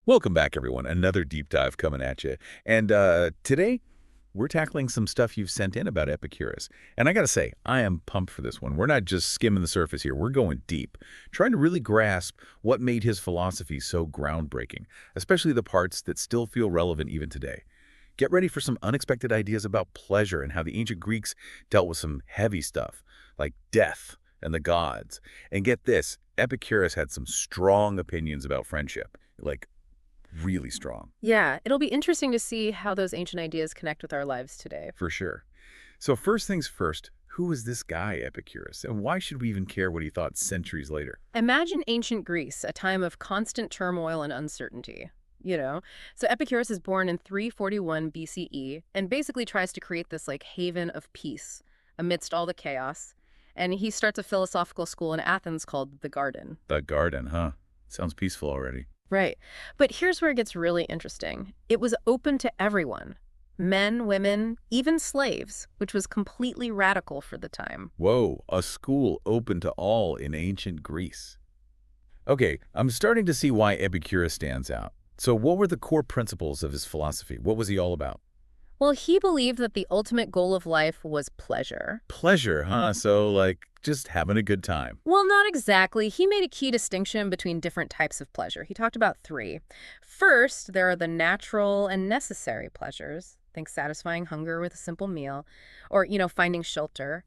Welcome back, everyone. Another deep dive coming at you. And today, we're tackling some stuff you've sent in about Epicurus. And I got to say, I am pumped for this one. We're not just skimming the surface here. We're going deep, trying to really grasp what made his philosophy so groundbreaking, especially the parts that still feel relevant even today. Get ready for some unexpected ideas about pleasure and how the ancient Greeks dealt with some heavy stuff, like death and the gods. And get this, Epicurus had some strong opinions about friendship, like really strong. Yeah, it'll be interesting to see how those ancient ideas connect with our lives today. For sure. So first things first, who was this guy, Epicurus, and why should we even care what he thought centuries later? Imagine ancient Greece, a time of constant turmoil and uncertainty. So Epicurus is born in 341 BCE and basically tries to create this haven of peace amidst all the chaos. And he starts a philosophical school in Athens called the Garden. The garden, huh? Sounds peaceful already. Right. But here's where it gets really interesting. It was open to everyone. Men, women, even slaves, which was completely radical for the time. Whoa, a school open to all in ancient Greece. Okay, I'm starting to see why Epicurus stands out. So what were the core principles of his philosophy? What was he all about? Well, he believed that the ultimate goal of life was pleasure. Pleasure, huh? So, like, just having a good time. Well, not exactly. He made a key distinction between different types of pleasure. He talked about three. First, there are the natural and necessary pleasures. Think satisfying hunger with a simple meal, or, finding shelter.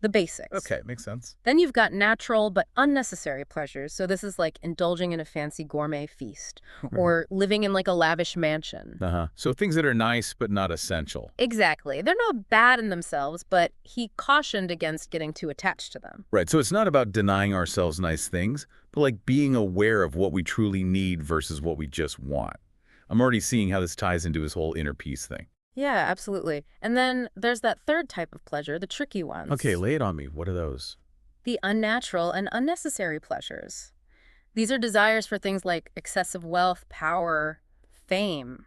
The basics. Okay, makes sense. Then you've got natural but unnecessary pleasures. So this is like indulging in a fancy gourmet feast or living in a lavish mansion. So things that are nice but not essential. Exactly. They're not bad in themselves, but he cautioned against getting too attached to them. Right, so it's not about denying ourselves nice things, but like being aware of what we truly need versus what we just want. I'm already seeing how this ties into his whole inner peace thing. Yeah, absolutely. And then there's that third type of pleasure, the tricky ones. Okay, lay it on me. What are those? The unnatural and unnecessary pleasures. These are desires for things like excessive wealth, power, fame.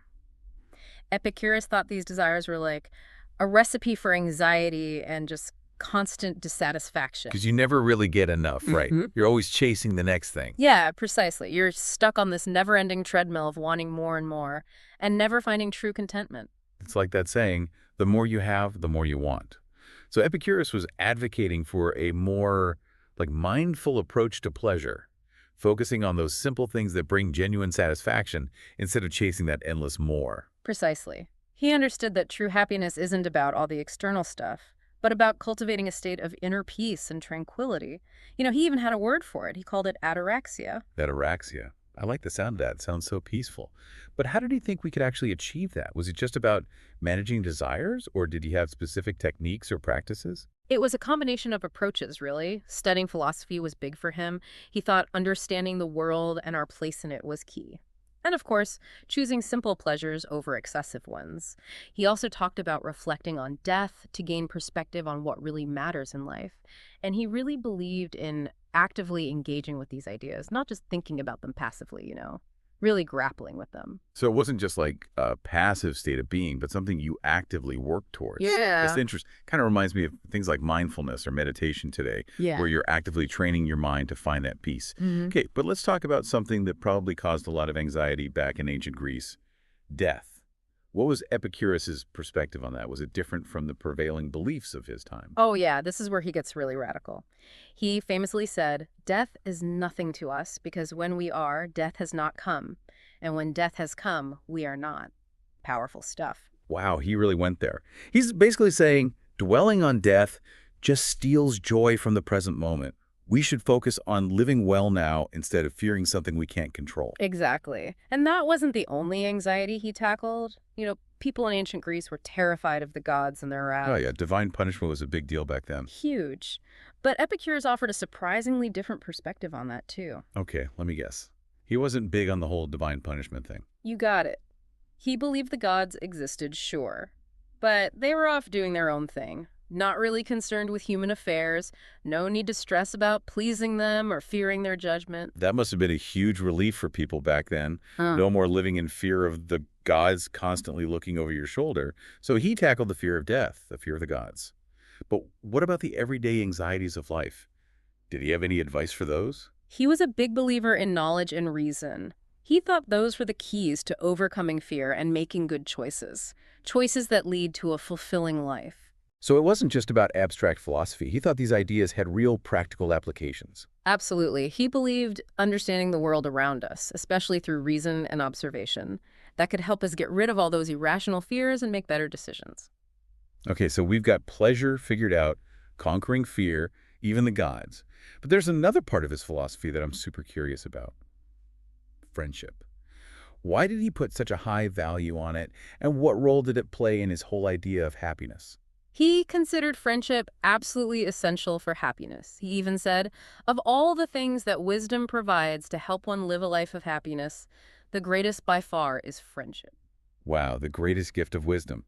Epicurus thought these desires were like a recipe for anxiety and just constant dissatisfaction. Because you never really get enough, right? Mhm. You're always chasing the next thing. Yeah, precisely. You're stuck on this never-ending treadmill of wanting more and more and never finding true contentment. It's like that saying, the more you have, the more you want. So Epicurus was advocating for a more mindful approach to pleasure, focusing on those simple things that bring genuine satisfaction instead of chasing that endless more. Precisely. He understood that true happiness isn't about all the external stuff, but about cultivating a state of inner peace and tranquility. He even had a word for it. He called it ataraxia. Ataraxia. I like the sound of that. It sounds so peaceful. But how did he think we could actually achieve that? Was it just about managing desires, or did he have specific techniques or practices? It was a combination of approaches, really. Studying philosophy was big for him. He thought understanding the world and our place in it was key. And of course, choosing simple pleasures over excessive ones. He also talked about reflecting on death to gain perspective on what really matters in life. And he really believed in actively engaging with these ideas, not just thinking about them passively, really grappling with them. So it wasn't just like a passive state of being, but something you actively work towards. Yeah. That's interesting. Kind of reminds me of things like mindfulness or meditation today, Yeah. where you're actively training your mind to find that peace. Mhm. Okay, but let's talk about something that probably caused a lot of anxiety back in ancient Greece, death. What was Epicurus's perspective on that? Was it different from the prevailing beliefs of his time? Oh, yeah, this is where he gets really radical. He famously said, "Death is nothing to us because when we are, death has not come. And when death has come, we are not." Powerful stuff. Wow, he really went there. He's basically saying dwelling on death just steals joy from the present moment. We should focus on living well now instead of fearing something we can't control. Exactly. And that wasn't the only anxiety he tackled. People in ancient Greece were terrified of the gods and their wrath. Oh yeah, divine punishment was a big deal back then. Huge. But Epicurus offered a surprisingly different perspective on that, too. Okay, let me guess. He wasn't big on the whole divine punishment thing. You got it. He believed the gods existed, sure. But they were off doing their own thing. Not really concerned with human affairs. No need to stress about pleasing them or fearing their judgment. That must have been a huge relief for people back then. No more living in fear of the gods constantly looking over your shoulder. So he tackled the fear of death, the fear of the gods. But what about the everyday anxieties of life? Did he have any advice for those? He was a big believer in knowledge and reason. He thought those were the keys to overcoming fear and making good choices. Choices that lead to a fulfilling life. So it wasn't just about abstract philosophy. He thought these ideas had real practical applications. Absolutely. He believed understanding the world around us, especially through reason and observation, that could help us get rid of all those irrational fears and make better decisions. Okay, so we've got pleasure figured out, conquering fear, even the gods. But there's another part of his philosophy that I'm super curious about. Friendship. Why did he put such a high value on it, and what role did it play in his whole idea of happiness? He considered friendship absolutely essential for happiness. He even said, of all the things that wisdom provides to help one live a life of happiness, the greatest by far is friendship. Wow, the greatest gift of wisdom.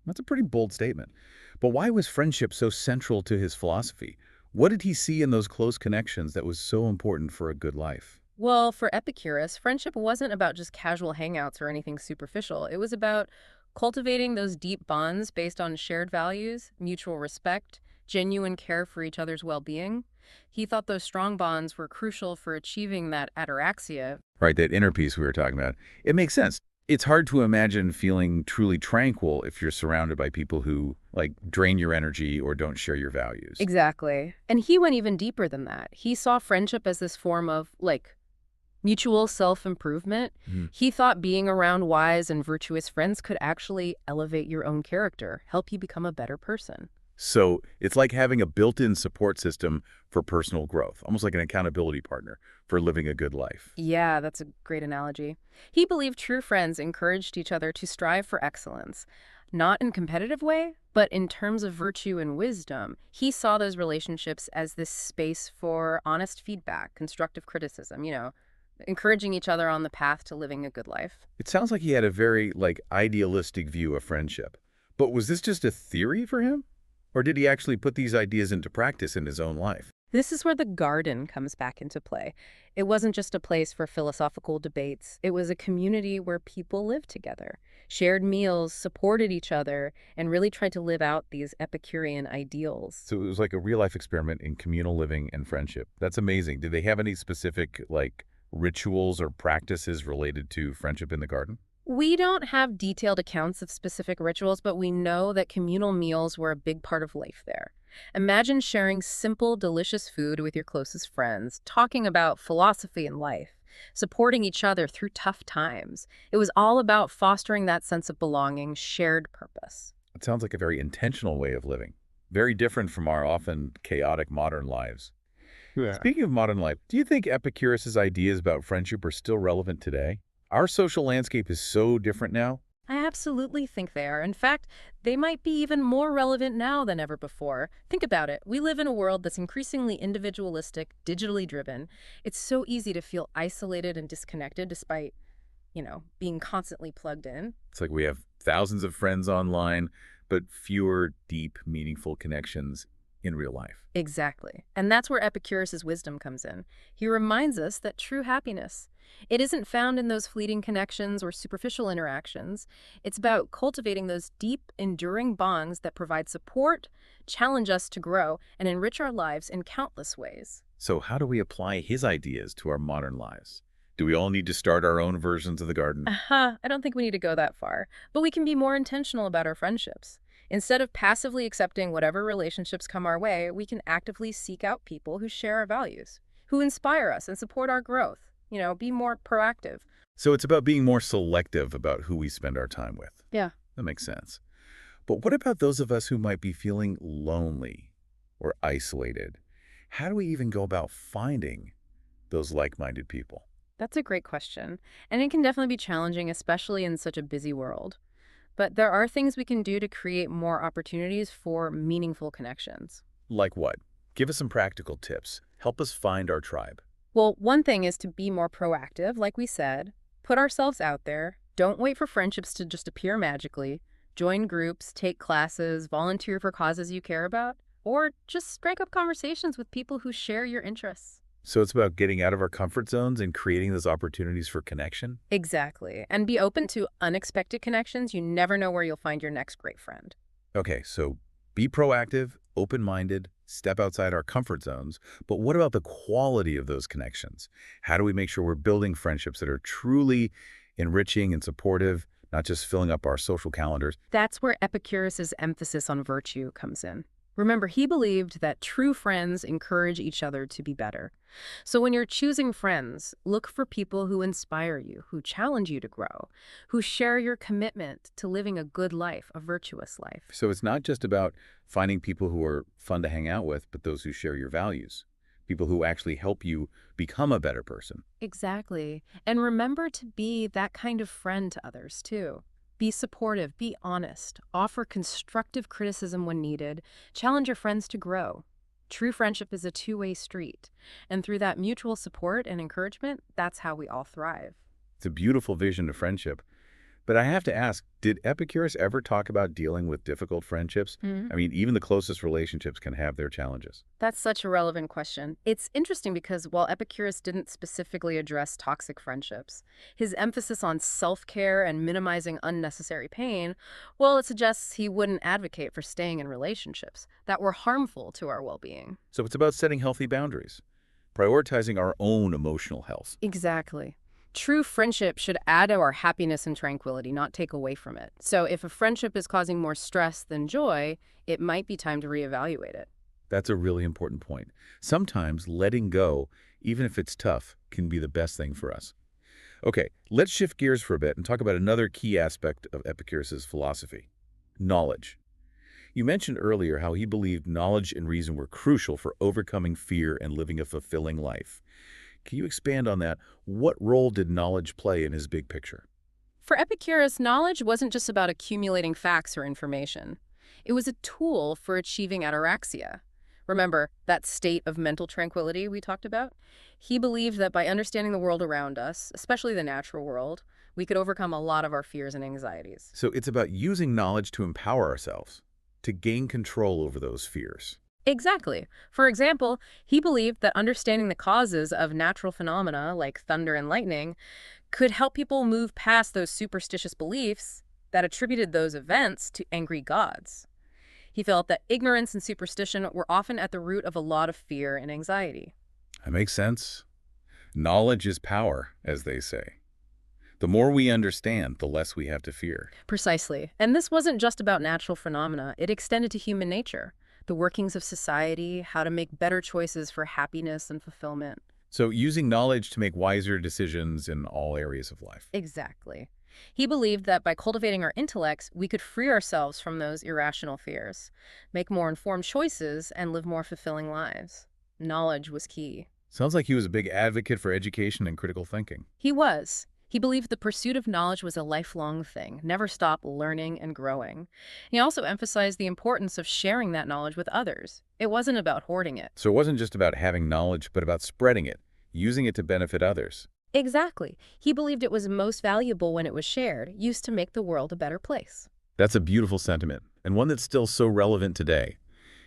That's a pretty bold statement. But why was friendship so central to his philosophy? What did he see in those close connections that was so important for a good life? Well, for Epicurus, friendship wasn't about just casual hangouts or anything superficial. It was about cultivating those deep bonds based on shared values, mutual respect, genuine care for each other's well-being. He thought those strong bonds were crucial for achieving that ataraxia. Right, that inner peace we were talking about. It makes sense. It's hard to imagine feeling truly tranquil if you're surrounded by people who, like, drain your energy or don't share your values. Exactly. And he went even deeper than that. He saw friendship as this form of, like, mutual self-improvement. Mhm. He thought being around wise and virtuous friends could actually elevate your own character, help you become a better person. So it's like having a built-in support system for personal growth, almost like an accountability partner for living a good life. Yeah, that's a great analogy. He believed true friends encouraged each other to strive for excellence, not in competitive way, but in terms of virtue and wisdom. He saw those relationships as this space for honest feedback, constructive criticism, encouraging each other on the path to living a good life. It sounds like he had a very, like, idealistic view of friendship. But was this just a theory for him? Or did he actually put these ideas into practice in his own life? This is where the garden comes back into play. It wasn't just a place for philosophical debates. It was a community where people lived together, shared meals, supported each other, and really tried to live out these Epicurean ideals. So it was like a real-life experiment in communal living and friendship. That's amazing. Did they have any specific, like, rituals or practices related to friendship in the garden? We don't have detailed accounts of specific rituals, but we know that communal meals were a big part of life there. Imagine sharing simple, delicious food with your closest friends, talking about philosophy and life, supporting each other through tough times. It was all about fostering that sense of belonging, shared purpose. It sounds like a very intentional way of living. Very different from our often chaotic modern lives. Yeah. Speaking of modern life, do you think Epicurus's ideas about friendship are still relevant today? Our social landscape is so different now. I absolutely think they are. In fact, they might be even more relevant now than ever before. Think about it. We live in a world that's increasingly individualistic, digitally driven. It's so easy to feel isolated and disconnected despite, being constantly plugged in. It's like we have thousands of friends online, but fewer deep, meaningful connections in real life. Exactly. And that's where Epicurus's wisdom comes in. He reminds us that true happiness, it isn't found in those fleeting connections or superficial interactions. It's about cultivating those deep, enduring bonds that provide support, challenge us to grow, and enrich our lives in countless ways. So how do we apply his ideas to our modern lives? Do we all need to start our own versions of the garden? I don't think we need to go that far, but we can be more intentional about our friendships. Instead of passively accepting whatever relationships come our way, we can actively seek out people who share our values, who inspire us and support our growth. Be more proactive. So it's about being more selective about who we spend our time with. Yeah. That makes sense. But what about those of us who might be feeling lonely or isolated? How do we even go about finding those like-minded people? That's a great question. And it can definitely be challenging, especially in such a busy world. But there are things we can do to create more opportunities for meaningful connections. Like what? Give us some practical tips. Help us find our tribe. Well, one thing is to be more proactive, like we said, put ourselves out there, don't wait for friendships to just appear magically, join groups, take classes, volunteer for causes you care about, or just strike up conversations with people who share your interests. So it's about getting out of our comfort zones and creating those opportunities for connection? Exactly. And be open to unexpected connections. You never know where you'll find your next great friend. Okay, so Be proactive, open-minded, step outside our comfort zones. But what about the quality of those connections? How do we make sure we're building friendships that are truly enriching and supportive, not just filling up our social calendars? That's where Epicurus's emphasis on virtue comes in. Remember, he believed that true friends encourage each other to be better. So when you're choosing friends, look for people who inspire you, who challenge you to grow, who share your commitment to living a good life, a virtuous life. So it's not just about finding people who are fun to hang out with, but those who share your values, people who actually help you become a better person. Exactly. And remember to be that kind of friend to others, too. Be supportive, be honest, offer constructive criticism when needed, challenge your friends to grow. True friendship is a two-way street, and through that mutual support and encouragement, that's how we all thrive. It's a beautiful vision of friendship. But I have to ask, did Epicurus ever talk about dealing with difficult friendships? I mean, even the closest relationships can have their challenges. That's such a relevant question. It's interesting because while Epicurus didn't specifically address toxic friendships, his emphasis on self-care and minimizing unnecessary pain, well, it suggests he wouldn't advocate for staying in relationships that were harmful to our well-being. So it's about setting healthy boundaries, prioritizing our own emotional health. Exactly. True friendship should add to our happiness and tranquility, not take away from it. So if a friendship is causing more stress than joy, it might be time to reevaluate it. That's a really important point. Sometimes letting go, even if it's tough, can be the best thing for us. Okay, let's shift gears for a bit and talk about another key aspect of Epicurus's philosophy, knowledge. You mentioned earlier how he believed knowledge and reason were crucial for overcoming fear and living a fulfilling life. Can you expand on that? What role did knowledge play in his big picture? For Epicurus, knowledge wasn't just about accumulating facts or information. It was a tool for achieving ataraxia. Remember that state of mental tranquility we talked about? He believed that by understanding the world around us, especially the natural world, we could overcome a lot of our fears and anxieties. So it's about using knowledge to empower ourselves, to gain control over those fears. Exactly. For example, he believed that understanding the causes of natural phenomena like thunder and lightning could help people move past those superstitious beliefs that attributed those events to angry gods. He felt that ignorance and superstition were often at the root of a lot of fear and anxiety. That makes sense. Knowledge is power, as they say. The more we understand, the less we have to fear. Precisely. And this wasn't just about natural phenomena, it extended to human nature, the workings of society, how to make better choices for happiness and fulfillment. So using knowledge to make wiser decisions in all areas of life. Exactly. He believed that by cultivating our intellects, we could free ourselves from those irrational fears, make more informed choices, and live more fulfilling lives. Knowledge was key. Sounds like he was a big advocate for education and critical thinking. He was. He believed the pursuit of knowledge was a lifelong thing, never stop learning and growing. He also emphasized the importance of sharing that knowledge with others. It wasn't about hoarding it. So it wasn't just about having knowledge, but about spreading it, using it to benefit others. Exactly. He believed it was most valuable when it was shared, used to make the world a better place. That's a beautiful sentiment, and one that's still so relevant today.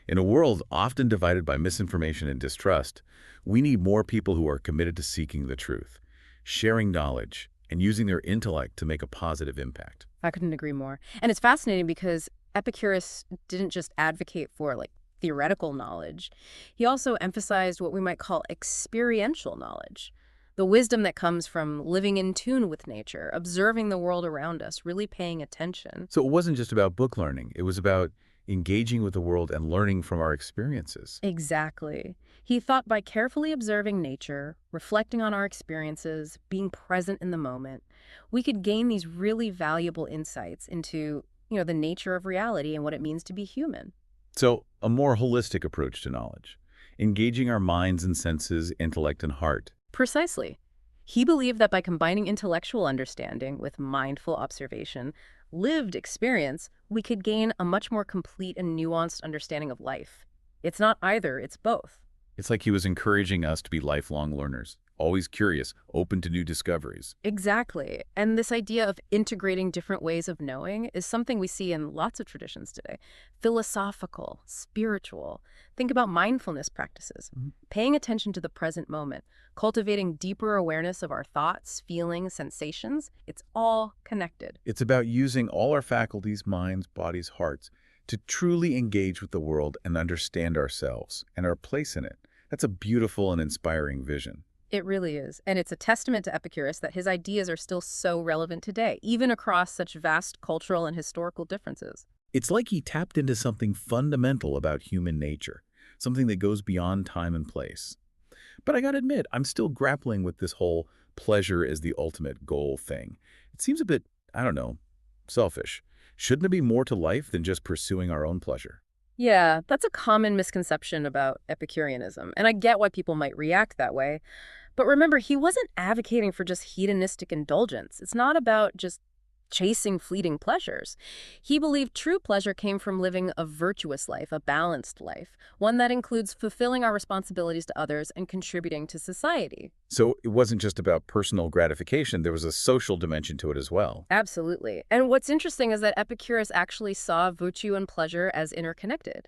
In a world often divided by misinformation and distrust, we need more people who are committed to seeking the truth, sharing knowledge, and using their intellect to make a positive impact. I couldn't agree more. And it's fascinating because Epicurus didn't just advocate for theoretical knowledge. He also emphasized what we might call experiential knowledge. The wisdom that comes from living in tune with nature, observing the world around us, really paying attention. So it wasn't just about book learning. It was about engaging with the world and learning from our experiences. Exactly. He thought by carefully observing nature, reflecting on our experiences, being present in the moment, we could gain these really valuable insights into, the nature of reality and what it means to be human. So a more holistic approach to knowledge, engaging our minds and senses, intellect and heart. Precisely. He believed that by combining intellectual understanding with mindful observation, lived experience, we could gain a much more complete and nuanced understanding of life. It's not either, it's both. It's like he was encouraging us to be lifelong learners, always curious, open to new discoveries. Exactly. And this idea of integrating different ways of knowing is something we see in lots of traditions today. Philosophical, spiritual. Think about mindfulness practices. Paying attention to the present moment, cultivating deeper awareness of our thoughts, feelings, sensations. It's all connected. It's about using all our faculties, minds, bodies, hearts, to truly engage with the world and understand ourselves and our place in it. That's a beautiful and inspiring vision. It really is. And it's a testament to Epicurus that his ideas are still so relevant today, even across such vast cultural and historical differences. It's like he tapped into something fundamental about human nature, something that goes beyond time and place. But I gotta admit, I'm still grappling with this whole pleasure as the ultimate goal thing. It seems a bit, I don't know, selfish. Shouldn't there be more to life than just pursuing our own pleasure? Yeah, that's a common misconception about Epicureanism, and I get why people might react that way. But remember, he wasn't advocating for just hedonistic indulgence. It's not about just chasing fleeting pleasures. He believed true pleasure came from living a virtuous life, a balanced life, one that includes fulfilling our responsibilities to others and contributing to society. So it wasn't just about personal gratification, there was a social dimension to it as well. Absolutely. And what's interesting is that Epicurus actually saw virtue and pleasure as interconnected.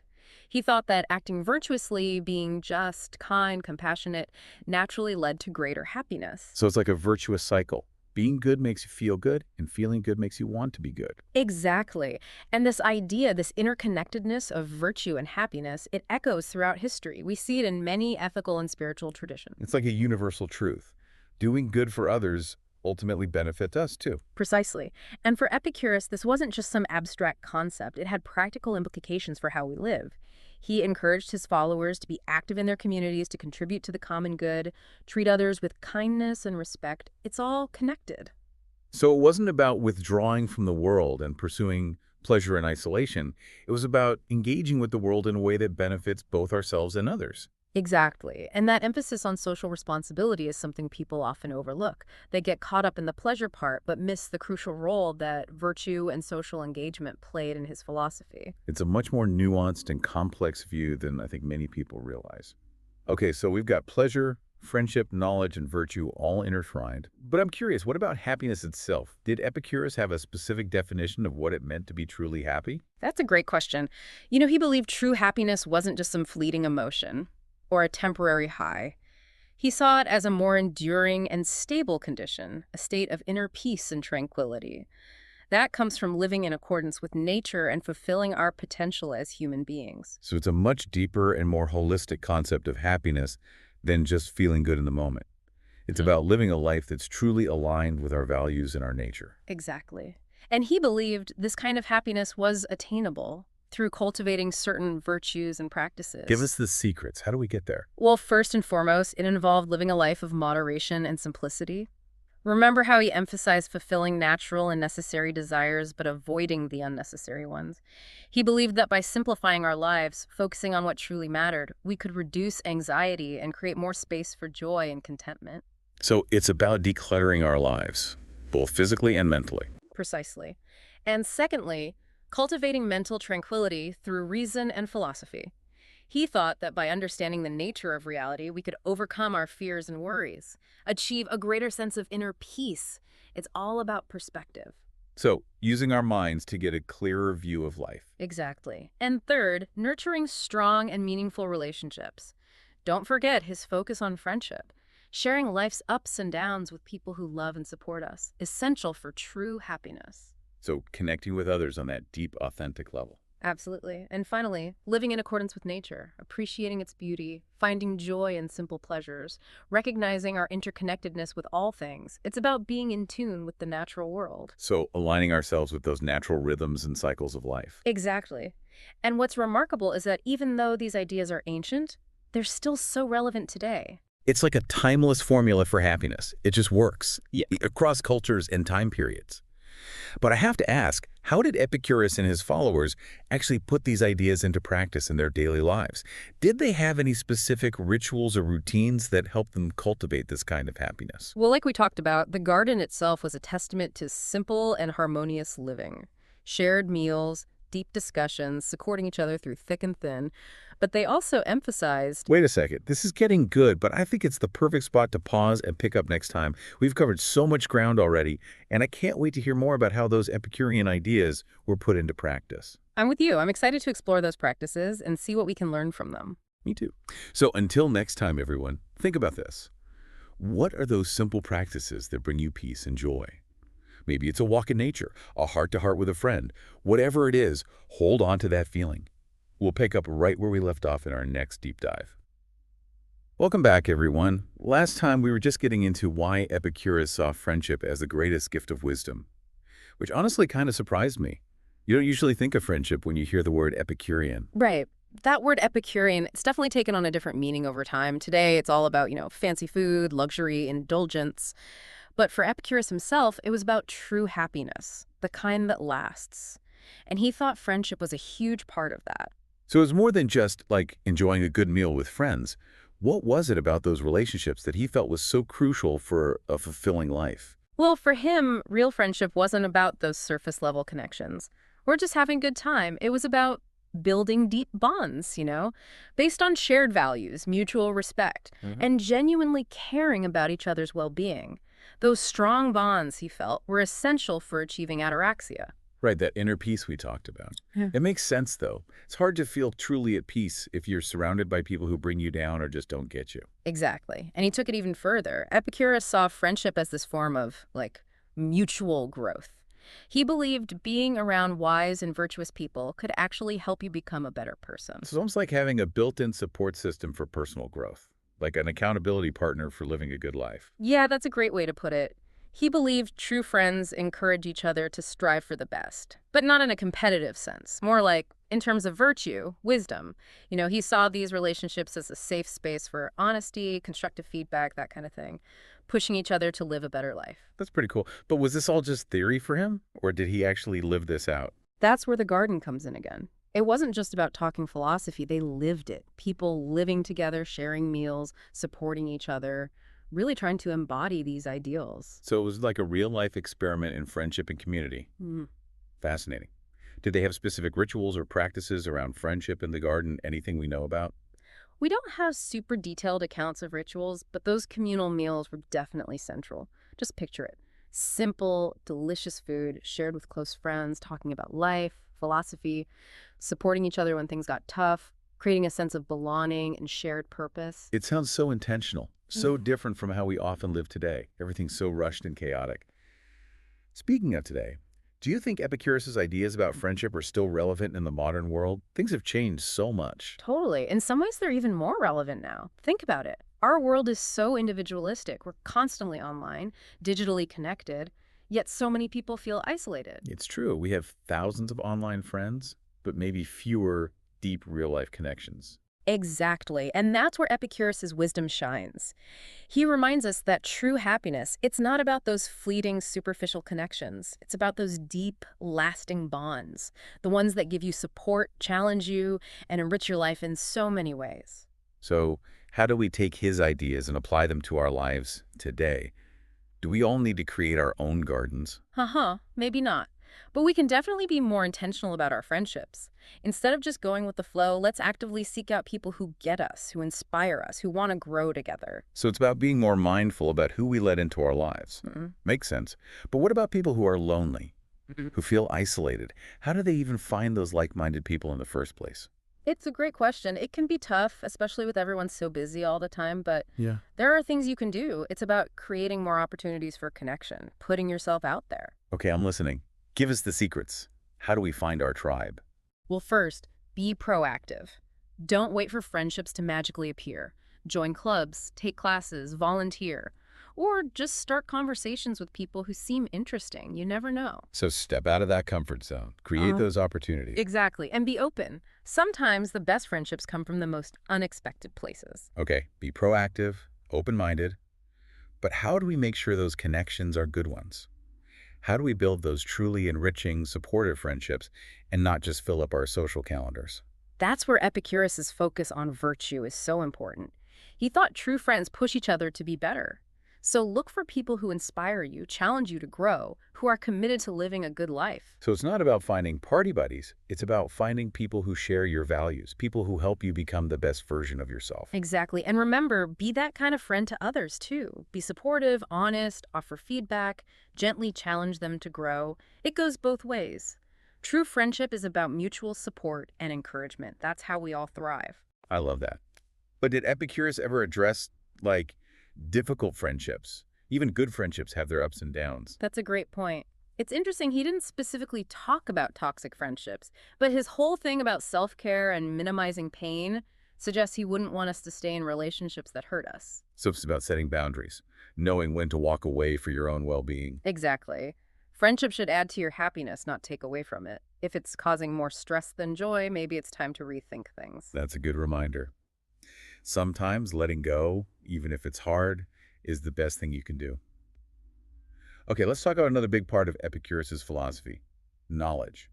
He thought that acting virtuously, being just, kind, compassionate, naturally led to greater happiness. So it's like a virtuous cycle. Being good makes you feel good, and feeling good makes you want to be good. Exactly. And this idea, this interconnectedness of virtue and happiness, it echoes throughout history. We see it in many ethical and spiritual traditions. It's like a universal truth. Doing good for others ultimately benefits us too. Precisely. And for Epicurus, this wasn't just some abstract concept. It had practical implications for how we live. He encouraged his followers to be active in their communities, to contribute to the common good, treat others with kindness and respect. It's all connected. So it wasn't about withdrawing from the world and pursuing pleasure in isolation. It was about engaging with the world in a way that benefits both ourselves and others. Exactly. And that emphasis on social responsibility is something people often overlook. They get caught up in the pleasure part, but miss the crucial role that virtue and social engagement played in his philosophy. It's a much more nuanced and complex view than I think many people realize. Okay, so we've got pleasure, friendship, knowledge, and virtue all intertwined. But I'm curious, what about happiness itself? Did Epicurus have a specific definition of what it meant to be truly happy? That's a great question. You know, he believed true happiness wasn't just some fleeting emotion or a temporary high. He saw it as a more enduring and stable condition, a state of inner peace and tranquility. That comes from living in accordance with nature and fulfilling our potential as human beings. So it's a much deeper and more holistic concept of happiness than just feeling good in the moment. It's about living a life that's truly aligned with our values and our nature. Exactly. And he believed this kind of happiness was attainable through cultivating certain virtues and practices. Give us the secrets. How do we get there? Well, first and foremost, it involved living a life of moderation and simplicity. Remember how he emphasized fulfilling natural and necessary desires, but avoiding the unnecessary ones? He believed that by simplifying our lives, focusing on what truly mattered, we could reduce anxiety and create more space for joy and contentment. So it's about decluttering our lives, both physically and mentally. Precisely. And secondly, cultivating mental tranquility through reason and philosophy. He thought that by understanding the nature of reality, we could overcome our fears and worries, achieve a greater sense of inner peace. It's all about perspective. So using our minds to get a clearer view of life. Exactly. And third, nurturing strong and meaningful relationships. Don't forget his focus on friendship. Sharing life's ups and downs with people who love and support us, essential for true happiness. So connecting with others on that deep, authentic level. Absolutely. And finally, living in accordance with nature, appreciating its beauty, finding joy in simple pleasures, recognizing our interconnectedness with all things. It's about being in tune with the natural world. So aligning ourselves with those natural rhythms and cycles of life. Exactly. And what's remarkable is that even though these ideas are ancient, they're still so relevant today. It's like a timeless formula for happiness. It just works across cultures and time periods. But I have to ask, how did Epicurus and his followers actually put these ideas into practice in their daily lives? Did they have any specific rituals or routines that helped them cultivate this kind of happiness? Well, like we talked about, the garden itself was a testament to simple and harmonious living. Shared meals, deep discussions, supporting each other through thick and thin. But they also emphasized. Wait a second, this is getting good, but I think it's the perfect spot to pause and pick up next time. We've covered so much ground already, and I can't wait to hear more about how those Epicurean ideas were put into practice. I'm with you. I'm excited to explore those practices and see what we can learn from them. Me too. So until next time, everyone, think about this. What are those simple practices that bring you peace and joy? Maybe it's a walk in nature, a heart-to-heart with a friend. Whatever it is, hold on to that feeling. We'll pick up right where we left off in our next deep dive. Welcome back, everyone. Last time we were just getting into why Epicurus saw friendship as the greatest gift of wisdom, which honestly kind of surprised me. You don't usually think of friendship when you hear the word Epicurean. Right. That word Epicurean, it's definitely taken on a different meaning over time. Today, it's all about, fancy food, luxury, indulgence. But for Epicurus himself, it was about true happiness, the kind that lasts. And he thought friendship was a huge part of that. So it's more than just like enjoying a good meal with friends. What was it about those relationships that he felt was so crucial for a fulfilling life? Well, for him, real friendship wasn't about those surface level connections or just having a good time. It was about building deep bonds, based on shared values, mutual respect, and genuinely caring about each other's well-being. Those strong bonds, he felt, were essential for achieving ataraxia. Right, that inner peace we talked about. Yeah. It makes sense, though. It's hard to feel truly at peace if you're surrounded by people who bring you down or just don't get you. Exactly. And he took it even further. Epicurus saw friendship as this form of, mutual growth. He believed being around wise and virtuous people could actually help you become a better person. It's almost like having a built-in support system for personal growth, like an accountability partner for living a good life. Yeah, that's a great way to put it. He believed true friends encourage each other to strive for the best, but not in a competitive sense, more like in terms of virtue, wisdom. He saw these relationships as a safe space for honesty, constructive feedback, that kind of thing, pushing each other to live a better life. That's pretty cool. But was this all just theory for him, or did he actually live this out? That's where the garden comes in again. It wasn't just about talking philosophy, they lived it. People living together, sharing meals, supporting each other, really trying to embody these ideals. So it was like a real-life experiment in friendship and community. Mm. Fascinating. Did they have specific rituals or practices around friendship in the garden? Anything we know about? We don't have super detailed accounts of rituals, but those communal meals were definitely central. Just picture it. Simple, delicious food shared with close friends, talking about life, philosophy, supporting each other when things got tough, creating a sense of belonging and shared purpose. It sounds so intentional, so different from how we often live today. Everything's so rushed and chaotic. Speaking of today, do you think Epicurus's ideas about friendship are still relevant in the modern world? Things have changed so much. Totally. In some ways, they're even more relevant now. Think about it. Our world is so individualistic. We're constantly online, digitally connected, yet so many people feel isolated. It's true. We have thousands of online friends, but maybe fewer deep real-life connections. Exactly. And that's where Epicurus's wisdom shines. He reminds us that true happiness, it's not about those fleeting, superficial connections. It's about those deep, lasting bonds, the ones that give you support, challenge you, and enrich your life in so many ways. So how do we take his ideas and apply them to our lives today? Do we all need to create our own gardens? Maybe not. But we can definitely be more intentional about our friendships. Instead of just going with the flow, let's actively seek out people who get us, who inspire us, who want to grow together. So it's about being more mindful about who we let into our lives. Makes sense. But what about people who are lonely, who feel isolated? How do they even find those like-minded people in the first place? It's a great question. It can be tough, especially with everyone so busy all the time, but Yeah. there are things you can do. It's about creating more opportunities for connection, putting yourself out there. Okay, I'm listening. Give us the secrets. How do we find our tribe? Well, first, be proactive. Don't wait for friendships to magically appear. Join clubs, take classes, volunteer, or just start conversations with people who seem interesting. You never know. So step out of that comfort zone. Create those opportunities. Exactly. And be open. Sometimes the best friendships come from the most unexpected places. Okay, be proactive, open-minded. But how do we make sure those connections are good ones? How do we build those truly enriching, supportive friendships and not just fill up our social calendars? That's where Epicurus's focus on virtue is so important. He thought true friends push each other to be better. So look for people who inspire you, challenge you to grow, who are committed to living a good life. So it's not about finding party buddies. It's about finding people who share your values, people who help you become the best version of yourself. Exactly. And remember, be that kind of friend to others too. Be supportive, honest, offer feedback, gently challenge them to grow. It goes both ways. True friendship is about mutual support and encouragement. That's how we all thrive. I love that. But did Epicurus ever address, like, difficult friendships? Even good friendships have their ups and downs. That's a great point. It's interesting, he didn't specifically talk about toxic friendships, but his whole thing about self-care and minimizing pain suggests he wouldn't want us to stay in relationships that hurt us. So it's about setting boundaries, knowing when to walk away for your own well-being. Exactly. Friendship should add to your happiness, not take away from it. If it's causing more stress than joy, maybe it's time to rethink things. That's a good reminder. Sometimes letting go, even if it's hard, is the best thing you can do. Okay, let's talk about another big part of Epicurus's philosophy, knowledge.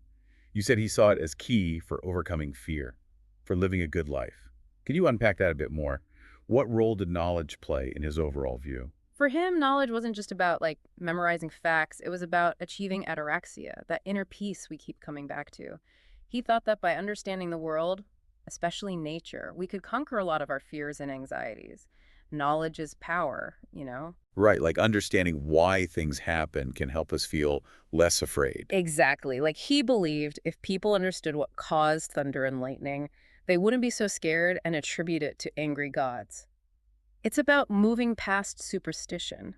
You said he saw it as key for overcoming fear, for living a good life. Can you unpack that a bit more? What role did knowledge play in his overall view? For him, knowledge wasn't just about memorizing facts, it was about achieving ataraxia, that inner peace we keep coming back to. He thought that by understanding the world, especially nature, we could conquer a lot of our fears and anxieties. Knowledge is power. Right, like understanding why things happen can help us feel less afraid. Exactly. Like he believed if people understood what caused thunder and lightning, they wouldn't be so scared and attribute it to angry gods. It's about moving past superstition.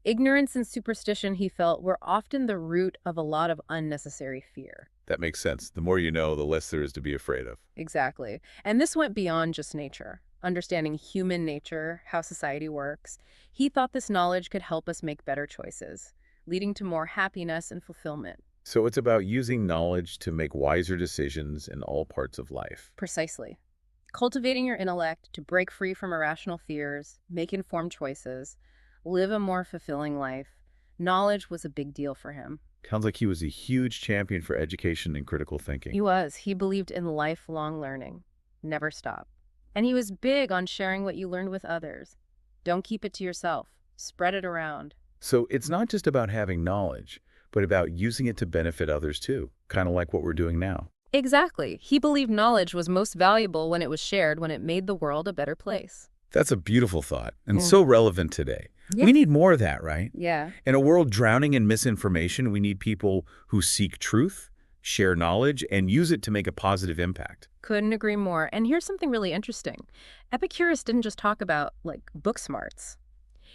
Ignorance and superstition, he felt, were often the root of a lot of unnecessary fear. That makes sense. The more you know, the less there is to be afraid of. Exactly. And this went beyond just nature. Understanding human nature, how society works, he thought this knowledge could help us make better choices, leading to more happiness and fulfillment. So it's about using knowledge to make wiser decisions in all parts of life. Precisely. Cultivating your intellect to break free from irrational fears, make informed choices, live a more fulfilling life. Knowledge was a big deal for him. Sounds like he was a huge champion for education and critical thinking. He was. He believed in lifelong learning. Never stop. And he was big on sharing what you learned with others. Don't keep it to yourself. Spread it around. So it's not just about having knowledge, but about using it to benefit others too, kind of like what we're doing now. Exactly. He believed knowledge was most valuable when it was shared, when it made the world a better place. That's a beautiful thought and Mm. so relevant today. Yeah. We need more of that, right? Yeah. In a world drowning in misinformation, we need people who seek truth, share knowledge, and use it to make a positive impact. Couldn't agree more. And here's something really interesting. Epicurus didn't just talk about, book smarts.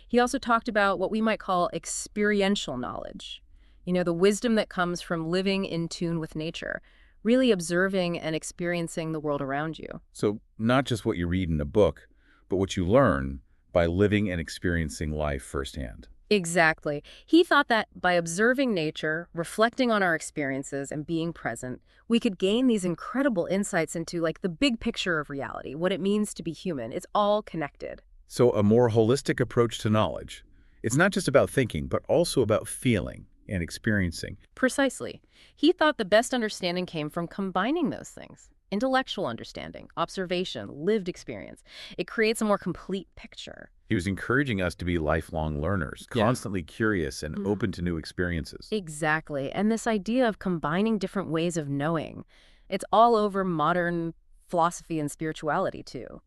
He also talked about what we might call experiential knowledge. The wisdom that comes from living in tune with nature, really observing and experiencing the world around you. So not just what you read in a book, but what you learn by living and experiencing life firsthand. Exactly. He thought that by observing nature, reflecting on our experiences, and being present, we could gain these incredible insights into the big picture of reality, what it means to be human. It's all connected. So a more holistic approach to knowledge. It's not just about thinking, but also about feeling and experiencing. Precisely. He thought the best understanding came from combining those things. Intellectual understanding, observation, lived experience. It creates a more complete picture. He was encouraging us to be lifelong learners, Yeah. constantly curious and Mm. open to new experiences. Exactly. And this idea of combining different ways of knowing, it's all over modern philosophy and spirituality too.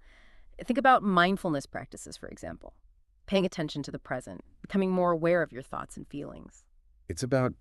Think about mindfulness practices, for example. Paying attention to the present, becoming more aware of your thoughts and feelings. It's about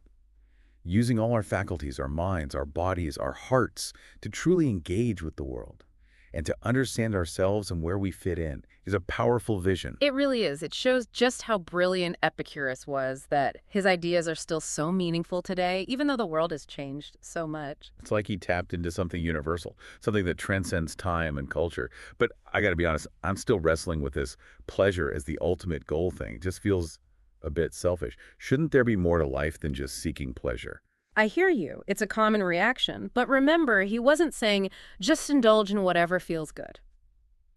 using all our faculties, our minds, our bodies, our hearts to truly engage with the world and to understand ourselves and where we fit in is a powerful vision. It really is. It shows just how brilliant Epicurus was, that his ideas are still so meaningful today, even though the world has changed so much. It's like he tapped into something universal, something that transcends time and culture. But I got to be honest, I'm still wrestling with this pleasure as the ultimate goal thing. It just feels a bit selfish. Shouldn't there be more to life than just seeking pleasure? I hear you. It's a common reaction. But remember, he wasn't saying just indulge in whatever feels good.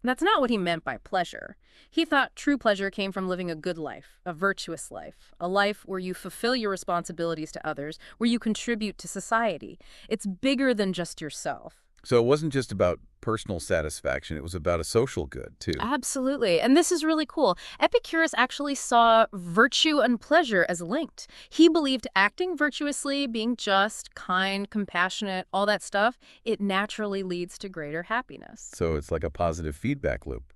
That's not what he meant by pleasure. He thought true pleasure came from living a good life, a virtuous life, a life where you fulfill your responsibilities to others, where you contribute to society. It's bigger than just yourself. So it wasn't just about personal satisfaction, it was about a social good, too. Absolutely. And this is really cool. Epicurus actually saw virtue and pleasure as linked. He believed acting virtuously, being just, kind, compassionate, all that stuff, it naturally leads to greater happiness. So it's like a positive feedback loop.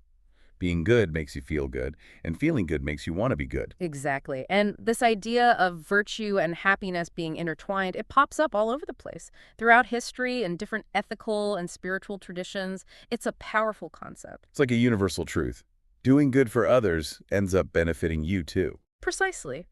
Being good makes you feel good, and feeling good makes you want to be good. Exactly. And this idea of virtue and happiness being intertwined, it pops up all over the place. Throughout history and different ethical and spiritual traditions, it's a powerful concept. It's like a universal truth. Doing good for others ends up benefiting you, too. Precisely.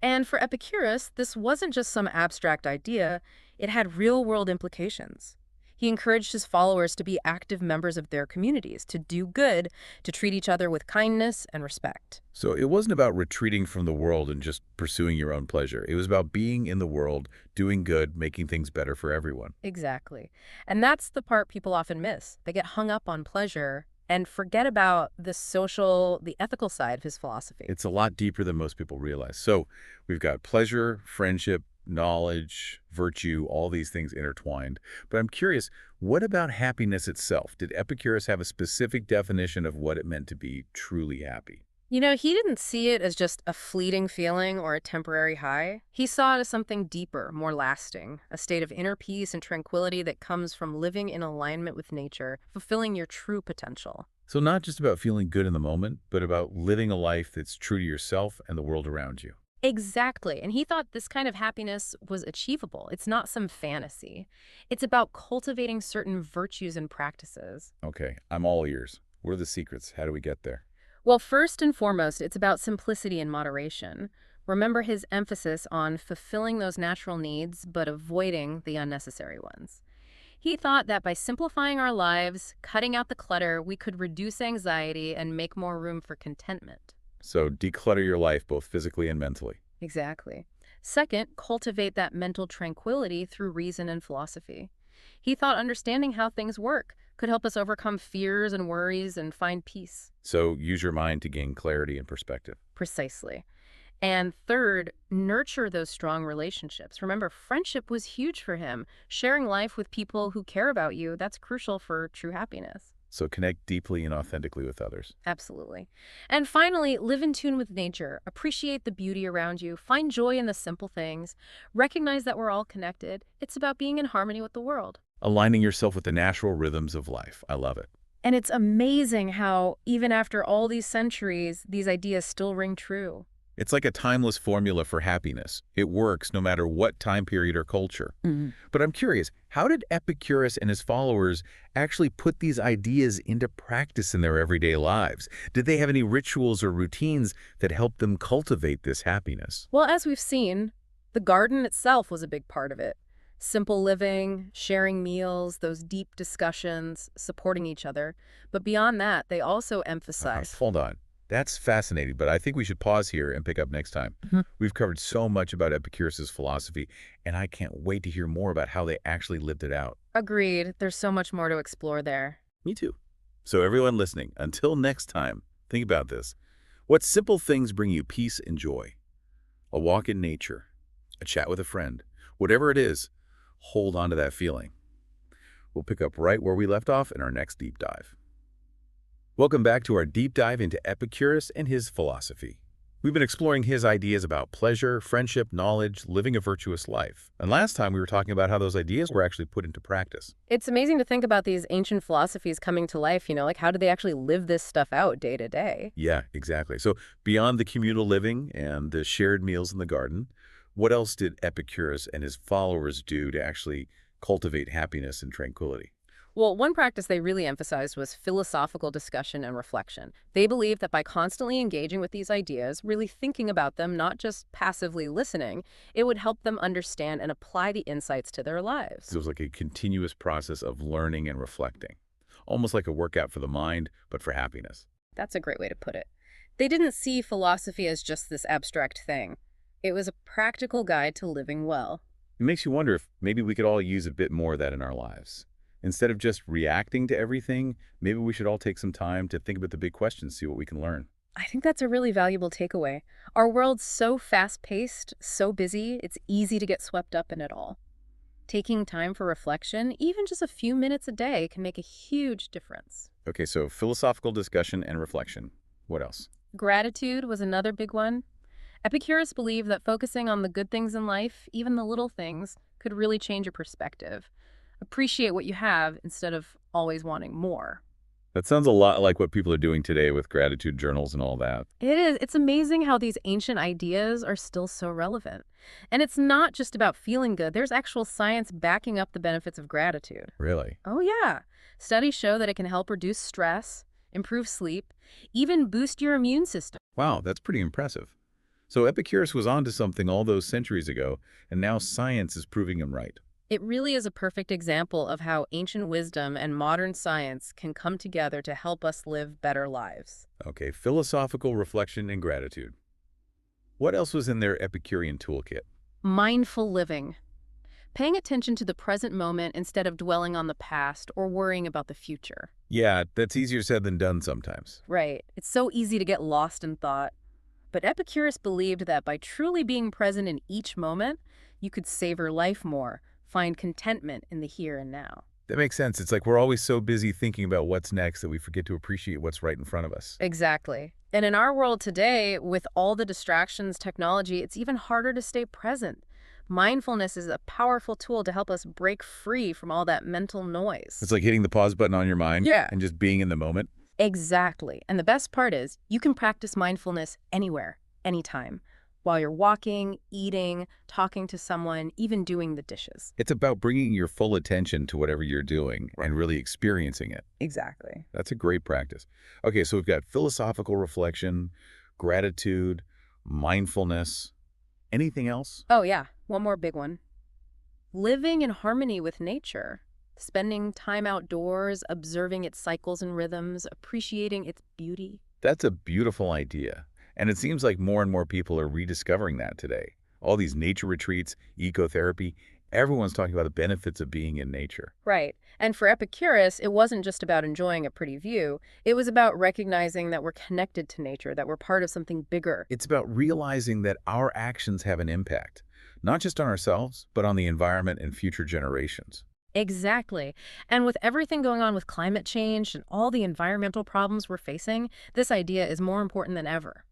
And for Epicurus, this wasn't just some abstract idea, it had real-world implications. He encouraged his followers to be active members of their communities, to do good, to treat each other with kindness and respect. So it wasn't about retreating from the world and just pursuing your own pleasure. It was about being in the world, doing good, making things better for everyone. Exactly. And that's the part people often miss. They get hung up on pleasure and forget about the social, the ethical side of his philosophy. It's a lot deeper than most people realize. So we've got pleasure, friendship, knowledge, virtue, all these things intertwined. But I'm curious, what about happiness itself? Did Epicurus have a specific definition of what it meant to be truly happy? He didn't see it as just a fleeting feeling or a temporary high. He saw it as something deeper, more lasting, a state of inner peace and tranquility that comes from living in alignment with nature, fulfilling your true potential. So not just about feeling good in the moment, but about living a life that's true to yourself and the world around you. Exactly. And he thought this kind of happiness was achievable. It's not some fantasy. It's about cultivating certain virtues and practices. Okay, I'm all ears. What are the secrets? How do we get there? Well, first and foremost, it's about simplicity and moderation. Remember his emphasis on fulfilling those natural needs, but avoiding the unnecessary ones. He thought that by simplifying our lives, cutting out the clutter, we could reduce anxiety and make more room for contentment. So declutter your life both physically and mentally. Exactly. Second, cultivate that mental tranquility through reason and philosophy. He thought understanding how things work could help us overcome fears and worries and find peace. So use your mind to gain clarity and perspective. Precisely. And third, nurture those strong relationships. Remember, friendship was huge for him. Sharing life with people who care about you, that's crucial for true happiness. So connect deeply and authentically with others. Absolutely. And finally, live in tune with nature. Appreciate the beauty around you. Find joy in the simple things. Recognize that we're all connected. It's about being in harmony with the world. Aligning yourself with the natural rhythms of life. I love it. And it's amazing how, even after all these centuries, these ideas still ring true. It's like a timeless formula for happiness. It works no matter what time period or culture. But I'm curious, how did Epicurus and his followers actually put these ideas into practice in their everyday lives? Did they have any rituals or routines that helped them cultivate this happiness? Well, as we've seen, the garden itself was a big part of it. Simple living, sharing meals, those deep discussions, supporting each other. But beyond that, they also emphasize. Hold on. That's fascinating, but I think we should pause here and pick up next time. We've covered so much about Epicurus's philosophy, and I can't wait to hear more about how they actually lived it out. Agreed. There's so much more to explore there. Me too. So everyone listening, until next time, think about this. What simple things bring you peace and joy? A walk in nature, a chat with a friend, whatever it is, hold on to that feeling. We'll pick up right where we left off in our next deep dive. Welcome back to our deep dive into Epicurus and his philosophy. We've been exploring his ideas about pleasure, friendship, knowledge, living a virtuous life. And last time we were talking about how those ideas were actually put into practice. It's amazing to think about these ancient philosophies coming to life, like how do they actually live this stuff out day to day? Yeah, exactly. So beyond the communal living and the shared meals in the garden, what else did Epicurus and his followers do to actually cultivate happiness and tranquility? Well, one practice they really emphasized was philosophical discussion and reflection. They believed that by constantly engaging with these ideas, really thinking about them, not just passively listening, it would help them understand and apply the insights to their lives. So it was like a continuous process of learning and reflecting, almost like a workout for the mind, but for happiness. That's a great way to put it. They didn't see philosophy as just this abstract thing. It was a practical guide to living well. It makes you wonder if maybe we could all use a bit more of that in our lives. Instead of just reacting to everything, maybe we should all take some time to think about the big questions, see what we can learn. I think that's a really valuable takeaway. Our world's so fast-paced, so busy, it's easy to get swept up in it all. Taking time for reflection, even just a few minutes a day, can make a huge difference. Okay, so philosophical discussion and reflection. What else? Gratitude was another big one. Epicurus believed that focusing on the good things in life, even the little things, could really change your perspective. Appreciate what you have instead of always wanting more. That sounds a lot like what people are doing today with gratitude journals and all that. It is. It's amazing how these ancient ideas are still so relevant. And it's not just about feeling good. There's actual science backing up the benefits of gratitude. Really? Oh, yeah. Studies show that it can help reduce stress, improve sleep, even boost your immune system. Wow, that's pretty impressive. So Epicurus was onto something all those centuries ago, and now science is proving him right. It really is a perfect example of how ancient wisdom and modern science can come together to help us live better lives. Okay, philosophical reflection and gratitude. What else was in their Epicurean toolkit? Mindful living. Paying attention to the present moment instead of dwelling on the past or worrying about the future. Yeah, that's easier said than done sometimes. Right. It's so easy to get lost in thought. But Epicurus believed that by truly being present in each moment, you could savor life more, find contentment in the here and now. That makes sense. It's like we're always so busy thinking about what's next that we forget to appreciate what's right in front of us. Exactly. And in our world today, with all the distractions, technology, it's even harder to stay present. Mindfulness is a powerful tool to help us break free from all that mental It's noise. like hitting the pause button on your mind Yeah. and just being in the moment. Exactly. And the best part is, you can practice mindfulness anywhere, anytime, while you're walking, eating, talking to someone, even doing the dishes. It's about bringing your full attention to whatever you're doing Right. and really experiencing it. Exactly. That's a great practice. Okay, so we've got philosophical reflection, gratitude, mindfulness. Anything else? Oh, yeah. One more big one. Living in harmony with nature. Spending time outdoors, observing its cycles and rhythms, appreciating its beauty. That's a beautiful idea. And it seems like more and more people are rediscovering that today. All these nature retreats, ecotherapy, everyone's talking about the benefits of being in nature. Right. And for Epicurus, it wasn't just about enjoying a pretty view. It was about recognizing that we're connected to nature, that we're part of something bigger. It's about realizing that our actions have an impact, not just on ourselves, but on the environment and future generations. Exactly. And with everything going on with climate change and all the environmental problems we're facing, this idea is more important than ever.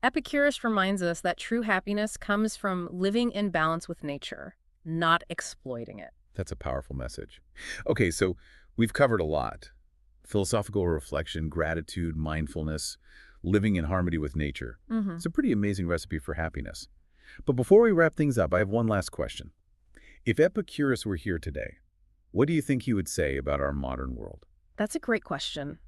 Epicurus reminds us that true happiness comes from living in balance with nature, not exploiting it. That's a powerful message. Okay, so we've covered a lot. Philosophical reflection, gratitude, mindfulness, living in harmony with nature. Hmm. It's a pretty amazing recipe for happiness. But before we wrap things up, I have one last question. If Epicurus were here today, what do you think he would say about our modern world? That's a great question.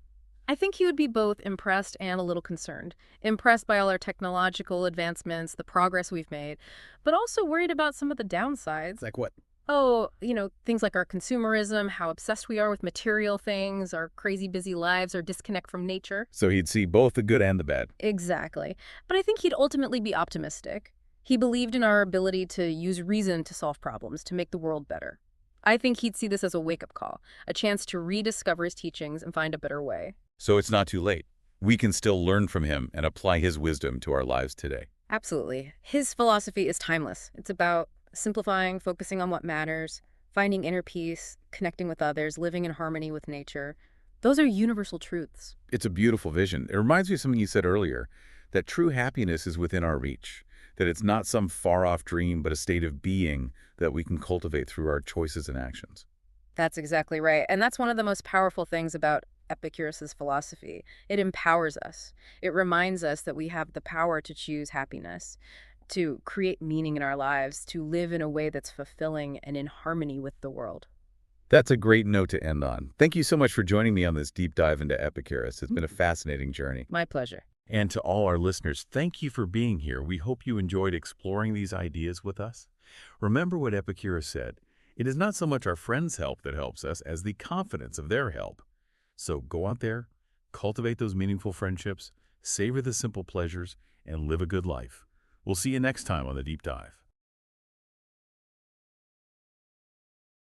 I think he would be both impressed and a little concerned. Impressed by all our technological advancements, the progress we've made, but also worried about some of the downsides. Like what? Oh, things like our consumerism, how obsessed we are with material things, our crazy busy lives, our disconnect from nature. So he'd see both the good and the bad. Exactly. But I think he'd ultimately be optimistic. He believed in our ability to use reason to solve problems, to make the world better. I think he'd see this as a wake-up call, a chance to rediscover his teachings and find a better way. So it's not too late. We can still learn from him and apply his wisdom to our lives today. Absolutely. His philosophy is timeless. It's about simplifying, focusing on what matters, finding inner peace, connecting with others, living in harmony with nature. Those are universal truths. It's a beautiful vision. It reminds me of something you said earlier, that true happiness is within our reach, that it's not some far-off dream, but a state of being that we can cultivate through our choices and actions. That's exactly right. And that's one of the most powerful things about Epicurus's philosophy. It empowers us. It reminds us that we have the power to choose happiness, to create meaning in our lives, to live in a way that's fulfilling and in harmony with the world. That's a great note to end on. Thank you so much for joining me on this deep dive into Epicurus. It's been a fascinating journey. My pleasure. And to all our listeners, thank you for being here. We hope you enjoyed exploring these ideas with us. Remember what Epicurus said. It is not so much our friends' help that helps us as the confidence of their help. So go out there, cultivate those meaningful friendships, savor the simple pleasures, and live a good life. We'll see you next time on The Deep Dive.